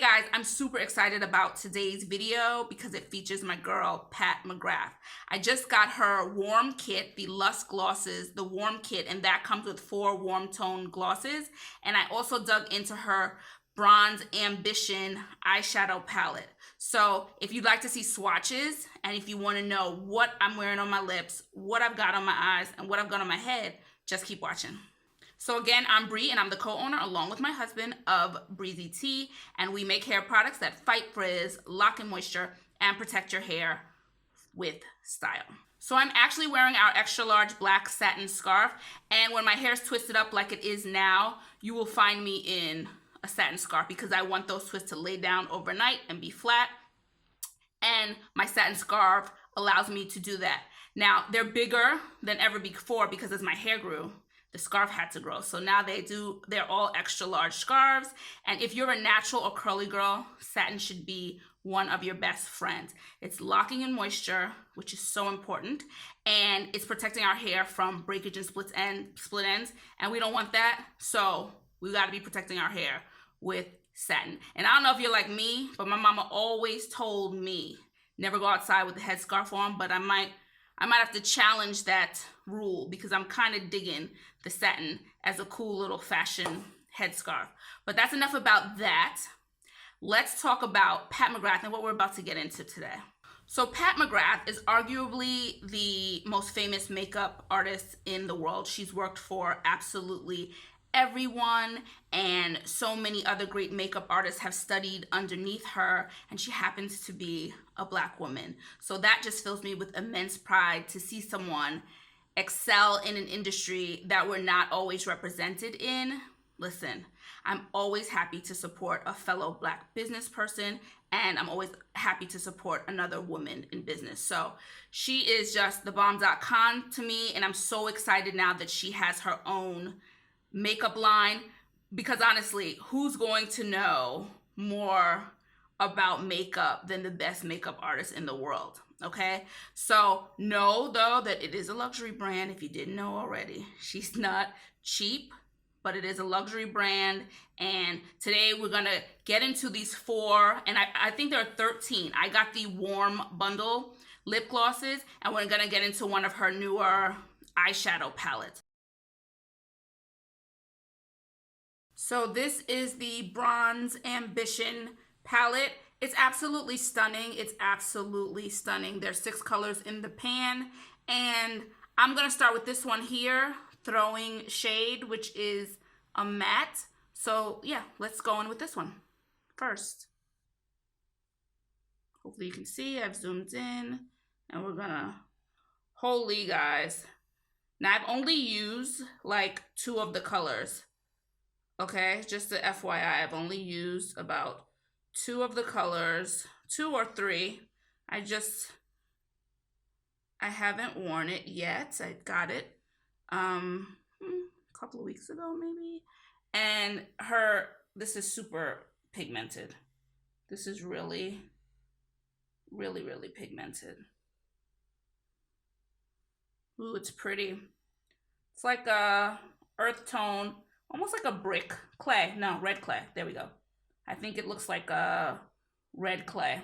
guys, I'm super excited about today's video because it features my girl, Pat McGrath. I just got her warm kit, the Lush Glosses, the warm kit, and that comes with 4 warm tone glosses. And I also dug into her Bronze Ambition eyeshadow palette. So if you'd like to see swatches, and if you want to know what I'm wearing on my lips, what I've got on my eyes, and what I've got on my head, just keep watching. So again, I'm Bree, and I'm the co-owner, along with my husband, of Breezy Tea, and we make hair products that fight frizz, lock in moisture, and protect your hair with style. So I'm actually wearing our extra large black satin scarf, and when my hair is twisted up like it is now, you will find me in a satin scarf because I want those twists to lay down overnight and be flat, and my satin scarf allows me to do that. Now, they're bigger than ever before because as my hair grew, the scarf had to grow. So now they're all extra large scarves. And if you're a natural or curly girl, satin should be one of your best friends. It's locking in moisture, which is so important. And it's protecting our hair from breakage and split ends. And we don't want that. So we gotta be protecting our hair with satin. And I don't know if you're like me, but my mama always told me, never go outside with the headscarf on, but I might have to challenge that rule because I'm kind of digging the satin as a cool little fashion headscarf. But that's enough about that. Let's talk about Pat McGrath and what we're about to get into today. So Pat McGrath is arguably the most famous makeup artist in the world. She's worked for absolutely everyone, and so many other great makeup artists have studied underneath her, and she happens to be a Black woman. So that just fills me with immense pride to see someone excel in an industry that we're not always represented in. Listen, I'm always happy to support a fellow Black business person, and I'm always happy to support another woman in business. So she is just the bomb.com to me, and I'm so excited now that she has her own makeup line, because honestly, who's going to know more about makeup than the best makeup artist in the world? Okay, so know though that it is a luxury brand. If you didn't know already, she's not cheap, but it is a luxury brand. And today we're gonna get into these 4, and I think there are 13. I got the warm bundle lip glosses, and we're gonna get into one of her newer eyeshadow palettes. So this is the Bronze Ambition palette. It's absolutely stunning. It's absolutely stunning. There's 6 colors in the pan, and I'm gonna start with this one here, Throwing Shade, which is a matte. So yeah, let's go in with this one first. Hopefully you can see, I've zoomed in, and we're gonna, holy guys. Now I've only used like 2 of the colors. Okay, just the FYI, I've only used about 2 of the colors, 2 or 3. I haven't worn it yet. I got it a couple of weeks ago maybe. And this is super pigmented. This is really, really, really pigmented. Ooh, it's pretty. It's like a earth tone, almost like a brick clay. No, red clay. There we go. I think it looks like a red clay.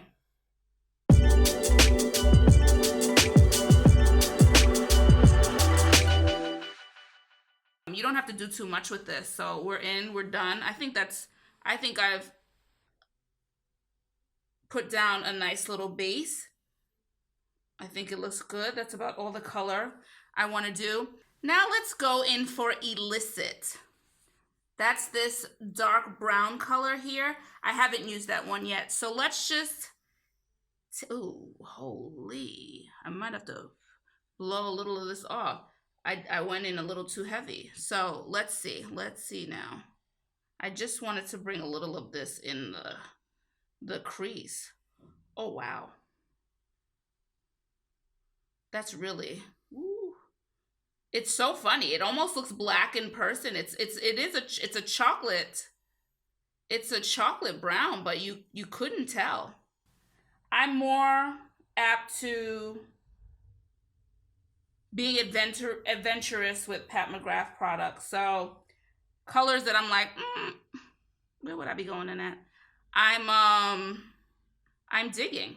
You don't have to do too much with this. So we're done. I think I've put down a nice little base. I think it looks good. That's about all the color I want to do. Now let's go in for Illicit. That's this dark brown color here. I haven't used that one yet. So let's just, ooh, holy. I might have to blow a little of this off. I went in a little too heavy. So let's see now. I just wanted to bring a little of this in the crease. Oh, wow. That's really, ooh. It's so funny. It almost looks black in person. It's a chocolate. It's a chocolate brown, but you couldn't tell. I'm more apt to being adventurous with Pat McGrath products. So colors that I'm like, where would I be going in at? I'm digging.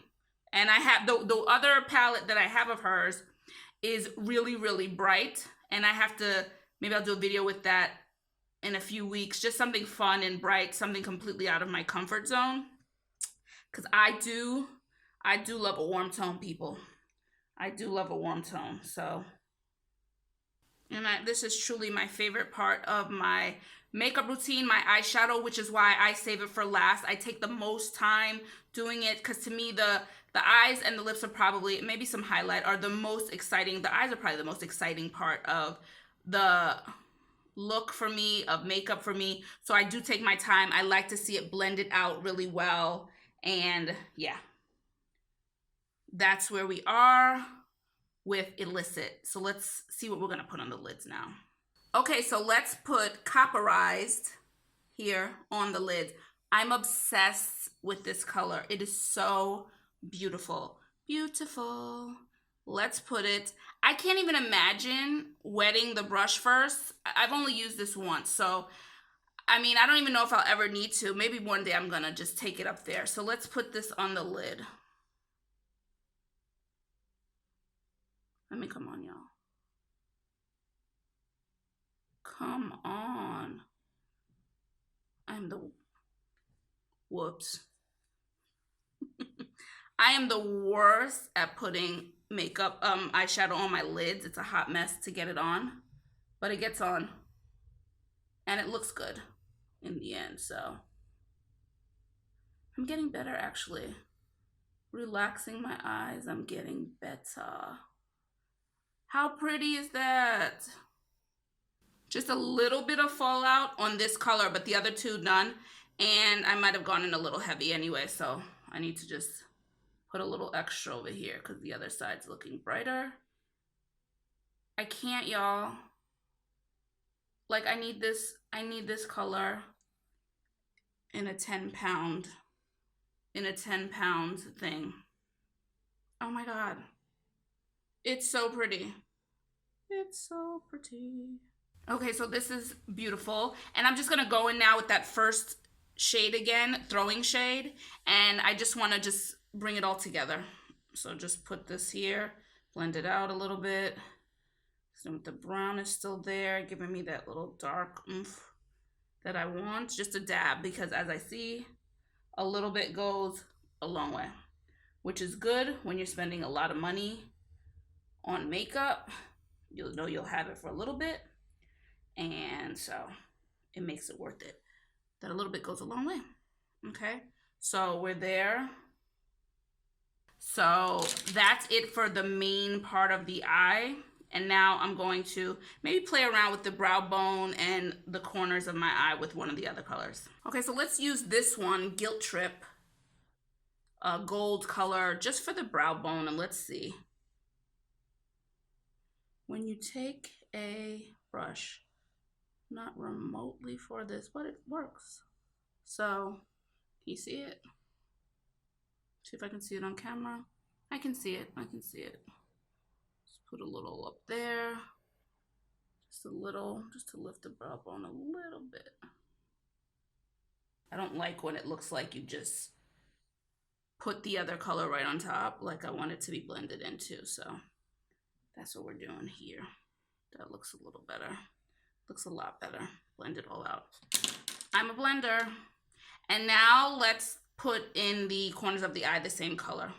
And I have the other palette that I have of hers is really, really bright. And I have to, maybe I'll do a video with that in a few weeks. Just something fun and bright, something completely out of my comfort zone. Because I do love a warm tone, people. I do love a warm tone. So, and this is truly my favorite part of my makeup routine, my eyeshadow, which is why I save it for last. I take the most time doing it because to me the eyes and the lips are probably, maybe some highlight, are the most exciting. The eyes are probably the most exciting part of the look for me, of makeup for me. So I do take my time. I like to see it blended out really well. And yeah, that's where we are with Illicit. So let's see what we're gonna put on the lids now. Okay, so let's put Copperized here on the lids. I'm obsessed with this color. It is so beautiful. Beautiful. Let's put it. I can't even imagine wetting the brush first. I've only used this once, so I mean, I don't even know if I'll ever need to. Maybe one day I'm gonna just take it up there. So let's put this on the lid. Let me, come on, y'all. Come on. Whoops. I am the worst at putting makeup, eyeshadow on my lids. It's a hot mess to get it on, but it gets on and it looks good in the end. So I'm getting better, actually. Relaxing my eyes, I'm getting better. How pretty is that? Just a little bit of fallout on this color, but the other two, none. And I might have gone in a little heavy anyway, so I need to just put a little extra over here because the other side's looking brighter. I can't, y'all. Like, I need this color in a 10-pound, thing. Oh my God. It's so pretty. It's so pretty. Okay, so this is beautiful. And I'm just gonna go in now with that first shade again, throwing shade. And I just wanna just bring it all together. So just put this here, blend it out a little bit. So the brown is still there, giving me that little dark oomph that I want. Just a dab, because as I see, a little bit goes a long way, which is good when you're spending a lot of money on makeup. You'll know you'll have it for a little bit, and so it makes it worth it. That a little bit goes a long way. Okay, so we're there. So that's it for the main part of the eye. And now I'm going to maybe play around with the brow bone and the corners of my eye with one of the other colors. Okay, so let's use this one, Guilt Trip, gold color, just for the brow bone, and let's see. When you take a brush, not remotely for this, but it works. So, can you see it? See if I can see it on camera. I can see it, I can see it. Just put a little up there. Just a little, just to lift the brow bone a little bit. I don't like when it looks like you just put the other color right on top. Like, I want it to be blended in too, so that's what we're doing here. That looks a little better. Looks a lot better. Blend it all out. I'm a blender. And now let's put in the corners of the eye the same color.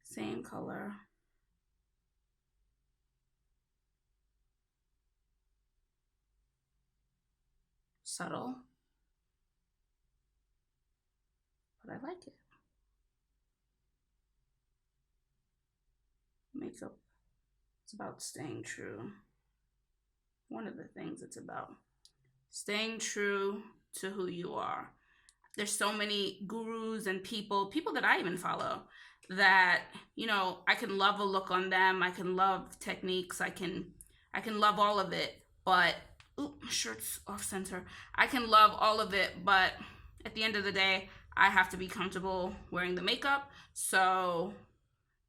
Same color. Subtle. But I like it. Makeup, it's about staying true. One of the things it's about. Staying true to who you are. There's so many gurus and people that I even follow that, you know, I can love a look on them. I can love techniques. I can love all of it, but, ooh, my shirt's off center. I can love all of it, but at the end of the day, I have to be comfortable wearing the makeup. So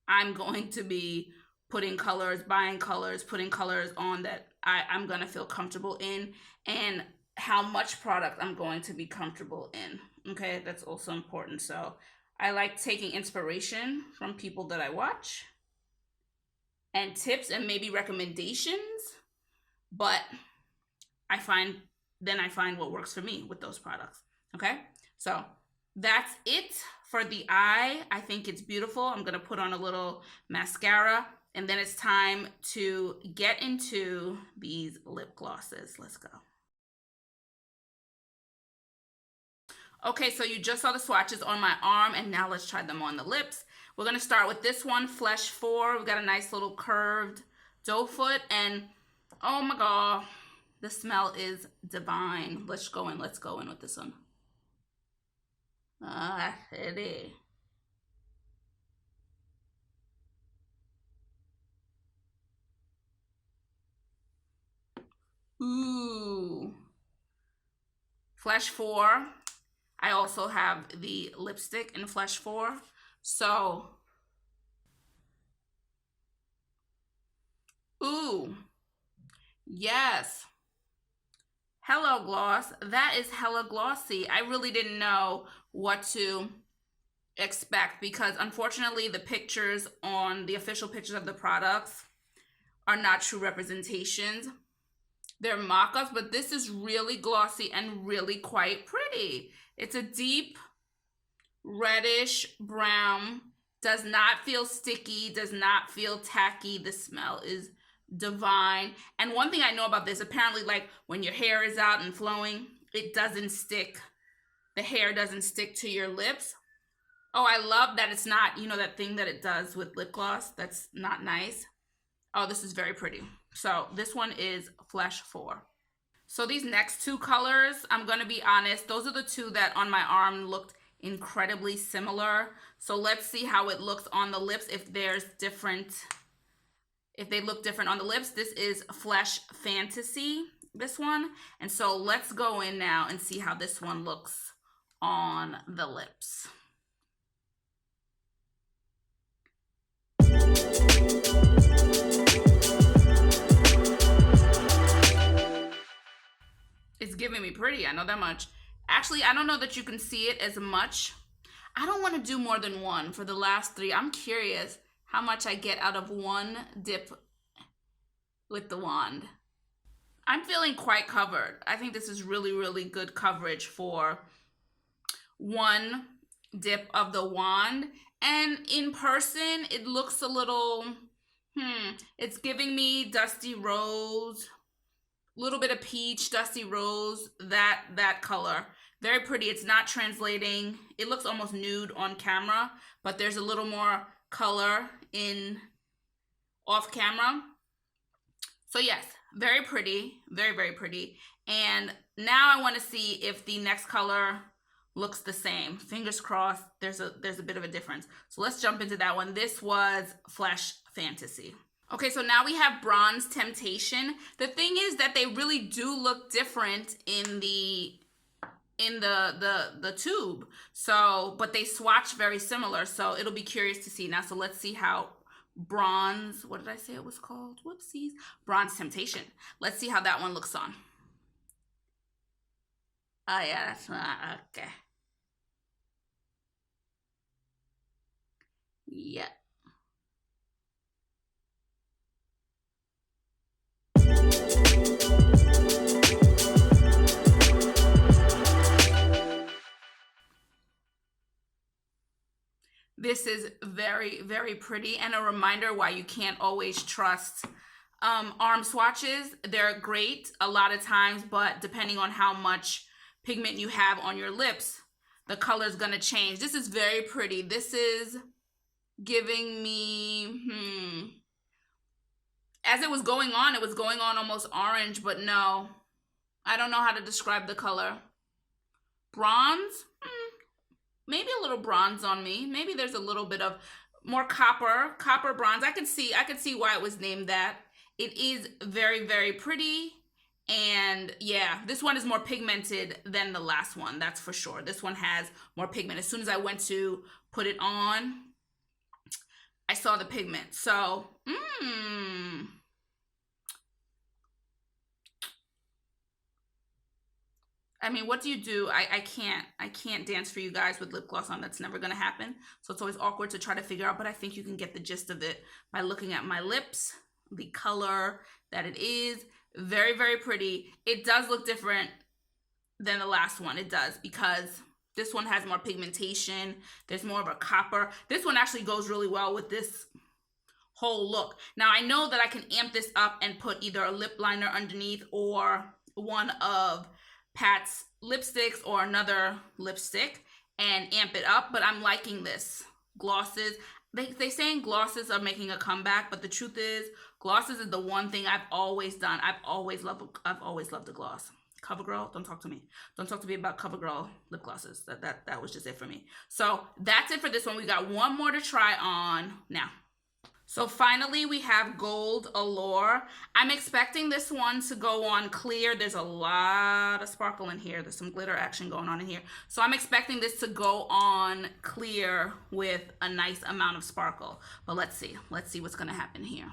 I'm going to be putting colors, buying colors, putting colors on that I'm going to feel comfortable in, and how much product I'm going to be comfortable in. Okay, that's also important. So I like taking inspiration from people that I watch and tips and maybe recommendations, but I find I find what works for me with those products. Okay, so that's it for the eye. I think it's beautiful. I'm gonna put on a little mascara, and then it's time to get into these lip glosses. Let's go. Okay, so you just saw the swatches on my arm, and now let's try them on the lips. We're gonna start with this one, Flesh 4. We've got a nice little curved doe foot, and oh my god, the smell is divine. Let's go in with this one. Ah, it is. Ooh. Flesh 4. I also have the lipstick in Flesh 4. So, ooh, yes. Hello gloss. That is hella glossy. I really didn't know what to expect because unfortunately the pictures on the official pictures of the products are not true representations. They're mock-ups, but this is really glossy and really quite pretty. It's a deep reddish brown, does not feel sticky, does not feel tacky. The smell is divine. And one thing I know about this, apparently like when your hair is out and flowing, it doesn't stick. The hair doesn't stick to your lips. Oh, I love that it's not, you know, that thing that it does with lip gloss. That's not nice. Oh, this is very pretty. So this one is Flesh 4. So these next two colors, I'm going to be honest, those are the two that on my arm looked incredibly similar. So let's see how it looks on the lips, if there's different, if they look different on the lips. This is Flesh Fantasy, this one. And so let's go in now and see how this one looks on the lips. It's giving me pretty, I know that much. Actually, I don't know that you can see it as much. I don't want to do more than one for the last three. I'm curious how much I get out of one dip with the wand. I'm feeling quite covered. I think this is really, really good coverage for one dip of the wand. And in person, it looks a little, it's giving me dusty rose, little bit of peach, dusty rose, that color. Very pretty. It's not translating. It looks almost nude on camera, but there's a little more color in off camera. So yes, very pretty, very, very pretty. And now I want to see if the next color looks the same. Fingers crossed, there's a bit of a difference. So let's jump into that one. This was Flesh Fantasy. Okay, so now we have Bronze Temptation. The thing is that they really do look different in the tube. So, but they swatch very similar. So it'll be curious to see now. So let's see how Bronze, what did I say it was called? Whoopsies. Bronze Temptation. Let's see how that one looks on. Oh yeah, that's okay. Yeah. This is very, very pretty, and a reminder why you can't always trust arm swatches. They're great a lot of times, but depending on how much pigment you have on your lips, the color is going to change. This is very pretty. This is giving me, as it was going on almost orange, but no, I don't know how to describe the color. Bronze? Maybe a little bronze on me. Maybe there's a little bit of more copper bronze. I could see why it was named that. It is very, very pretty. And yeah, this one is more pigmented than the last one, that's for sure. This one has more pigment. As soon as I went to put it on, I saw the pigment. So, I mean, what do you do? I can't dance for you guys with lip gloss on. That's never gonna happen. So it's always awkward to try to figure out, but I think you can get the gist of it by looking at my lips, the color that it is. Very, very pretty. It does look different than the last one. It does, because this one has more pigmentation. There's more of a copper. This one actually goes really well with this whole look. Now I know that I can amp this up and put either a lip liner underneath or one of Pat's lipsticks or another lipstick and amp it up, but I'm liking this. Glosses, they saying glosses are making a comeback, but the truth is glosses is the one thing I've always done. I've always loved a gloss. CoverGirl, don't talk to me. Don't talk to me about CoverGirl lip glosses. That was just it for me. So that's it for this one. We got one more to try on now. So finally, we have Gold Allure. I'm expecting this one to go on clear. There's a lot of sparkle in here. There's some glitter action going on in here. So I'm expecting this to go on clear with a nice amount of sparkle. But let's see. Let's see what's going to happen here.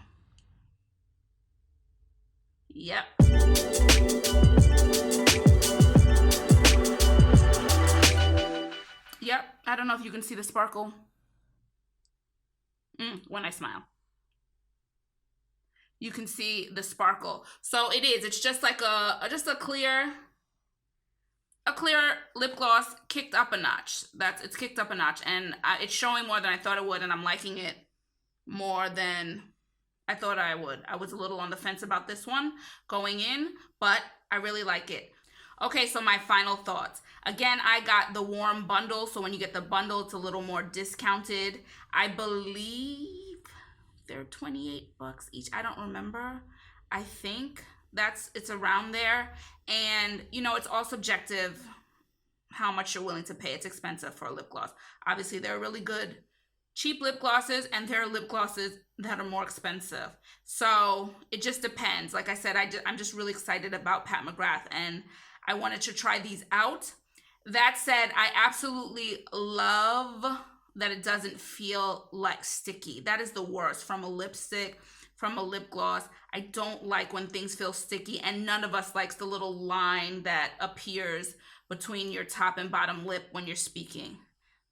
Yep. Yep. I don't know if you can see the sparkle. When I smile, you can see the sparkle. So it is. It's just like a clear lip gloss kicked up a notch. It's kicked up a notch, and it's showing more than I thought it would, and I'm liking it more than I thought I would. I was a little on the fence about this one going in, but I really like it. Okay, so my final thoughts. Again, I got the warm bundle, so when you get the bundle, it's a little more discounted. I believe they're 28 bucks each. I don't remember. I think it's around there. And, you know, it's all subjective how much you're willing to pay. It's expensive for a lip gloss. Obviously, there are really good cheap lip glosses, and there are lip glosses that are more expensive. So it just depends. Like I said, I'm just really excited about Pat McGrath, and I wanted to try these out. That said, I absolutely love that it doesn't feel like sticky. That is the worst from a lipstick, from a lip gloss. I don't like when things feel sticky, and none of us likes the little line that appears between your top and bottom lip when you're speaking.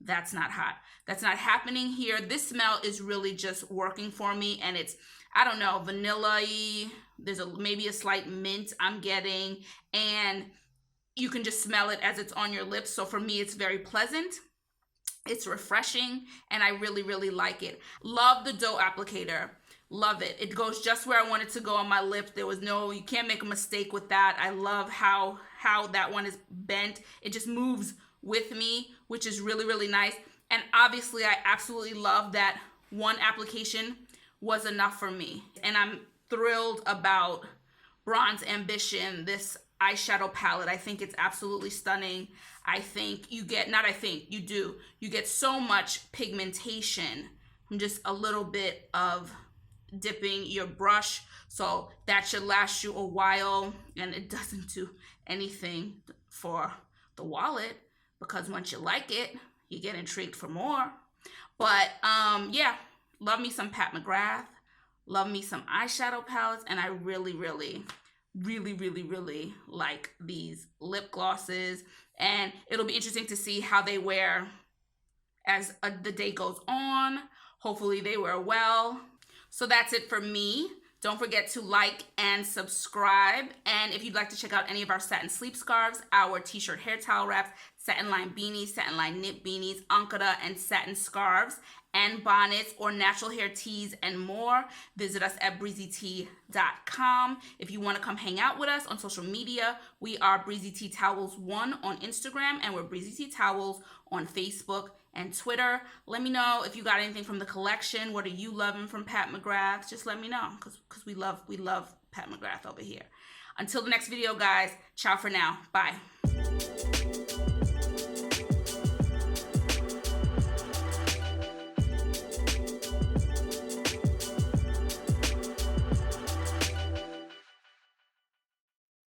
That's not hot. That's not happening here. This smell is really just working for me, and it's, I don't know, vanilla-y. There's maybe a slight mint I'm getting, and you can just smell it as it's on your lips. So for me, it's very pleasant. It's refreshing, and I really, really like it. Love the dough applicator. Love it. It goes just where I want it to go on my lips. You can't make a mistake with that. I love how that one is bent. It just moves with me, which is really, really nice. And obviously, I absolutely love that one application was enough for me. And I'm thrilled about Bronze Ambition, this eyeshadow palette. I think it's absolutely stunning. I think you get so much pigmentation from just a little bit of dipping your brush. So that should last you a while, and it doesn't do anything for the wallet, because once you like it, you get intrigued for more. But yeah, love me some Pat McGrath, love me some eyeshadow palettes, and I really, really, really, really, really like these lip glosses. And it'll be interesting to see how they wear as the day goes on. Hopefully they wear well. So that's it for me. Don't forget to like and subscribe. And if you'd like to check out any of our Satin Sleep Scarves, our t-shirt hair towel wraps, satin line beanies, satin line knit beanies, ankara and satin scarves, and bonnets, or natural hair tees and more, visit us at breezytea.com. If you want to come hang out with us on social media, we are Breezy Tea Towels 1 on Instagram, and we're Breezy Tea Towels on Facebook and Twitter. Let me know if you got anything from the collection. What are you loving from Pat McGrath? Just let me know, because we love Pat McGrath over here. Until the next video, guys, ciao for now. Bye.